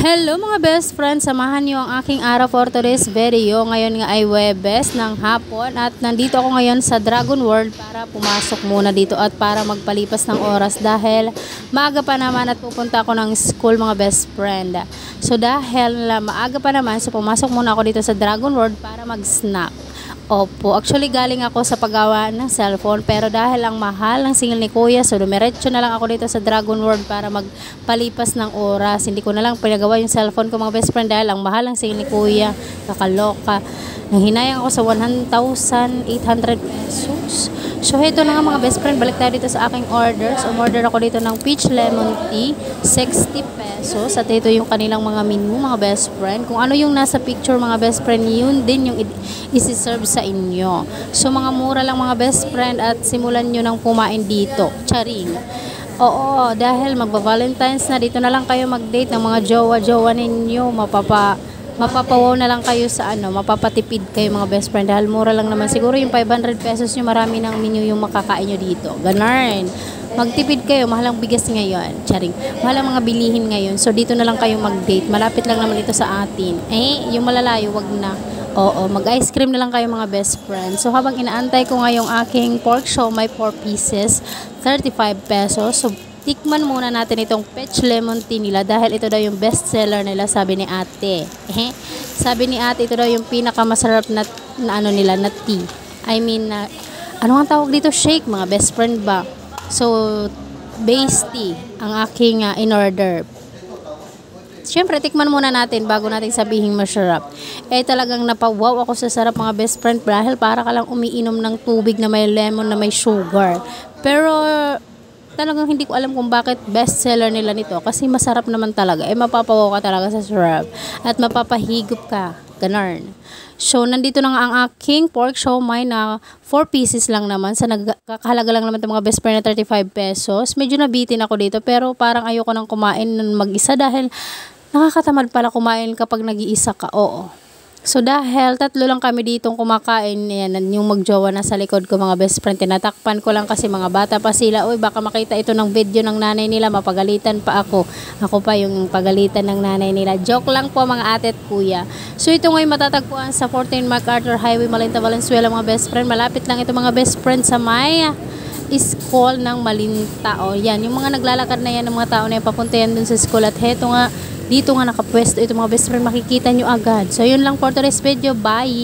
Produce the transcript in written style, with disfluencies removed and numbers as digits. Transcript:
Hello mga best friends, samahan niyo ang aking araw for today's video. Ngayon nga ay Webes ng hapon at nandito ako ngayon sa Dragon World para pumasok muna dito at para magpalipas ng oras dahil maaga pa naman at pupunta ako ng school mga best friend. So dahil maaga pa naman, so pumasok muna ako dito sa Dragon World para mag-snack. Opo, actually galing ako sa paggawa ng cellphone pero dahil ang mahal ng singil ni Kuya, so dumiretso na lang ako dito sa Dragon World para magpalipas ng oras. Hindi ko na lang pinagawa yung cellphone ko mga best friend dahil ang mahal ng singil ni Kuya, kakaloka. Nanghinayang ako sa 1,800 pesos. So heto na nga mga best friend, balik tayo dito sa aking orders. Umorder ako dito ng peach lemon tea, 60 pesos. At ito yung kanilang mga menu mga best friend. Kung ano yung nasa picture mga best friend, yun din yung isi-serve sa inyo. So mga mura lang mga best friend at simulan nyo nang pumain dito. Charing. Oo, dahil magba-Valentine's na, dito na lang kayo mag-date ng mga jowa-jowa ninyo. Mapapawaw na lang kayo sa mapapatipid kayo mga best friend dahil mura lang naman. Siguro yung 500 pesos nyo, marami ng menu yung makakain nyo dito. Ganun. Magtipid kayo, mahal ang bigas ngayon. Charing. Mahal ang mga bilihin ngayon. So dito na lang kayo mag-date. Malapit lang naman ito sa atin. Yung malalayo, wag na. Oo, mag-ice cream na lang kayo mga best friend. So habang inaantay ko ngayong aking pork siomai 4 pieces, 35 pesos. So tikman muna natin itong peach lemon tea nila dahil ito daw yung best seller nila, sabi ni ate. Sabi ni ate, ito daw yung pinakamasarap na nila na tea. I mean, ano ang tawag dito? Shake mga best friend ba? So, base tea ang aking in-order. Siyempre, tikman muna natin bago natin sabihin masarap. Talagang napawaw ako sa sarap mga best friend dahil para ka lang umiinom ng tubig na may lemon na may sugar. Pero talagang hindi ko alam kung bakit best seller nila nito kasi masarap naman talaga. Mapapawaw ka talaga sa sarap at mapapahigop ka. Ganun. So, nandito na nga ang aking pork siomai na 4 pieces lang naman. Sa nagkakahalaga lang naman itong mga best friend na 35 pesos. Medyo nabitin ako dito pero parang ayoko nang kumain ng mag-isa dahil nakakatamad pala kumain kapag nag-iisa ka. Oo. So dahil tatlo lang kami ditong kumakain, yan, yung magjowa na sa likod ko mga best friend, tinatakpan ko lang kasi mga bata pa sila. Uy, baka makita ito ng video ng nanay nila, mapagalitan pa ako. Ako pa yung pagalitan ng nanay nila. Joke lang po mga ate at kuya. So ito ngayon matatagpuan sa 14 MacArthur Highway, Malinta, Valenzuela mga best friend. Malapit lang ito mga best friend sa may school ng Malinta. O yan, yung mga naglalakad na yan ng mga tao na yan, papunta yan dun sa school. At heto nga, dito nga nakapwesto ito mga best friend, makikita nyo agad. So yun lang for today's video. Bye!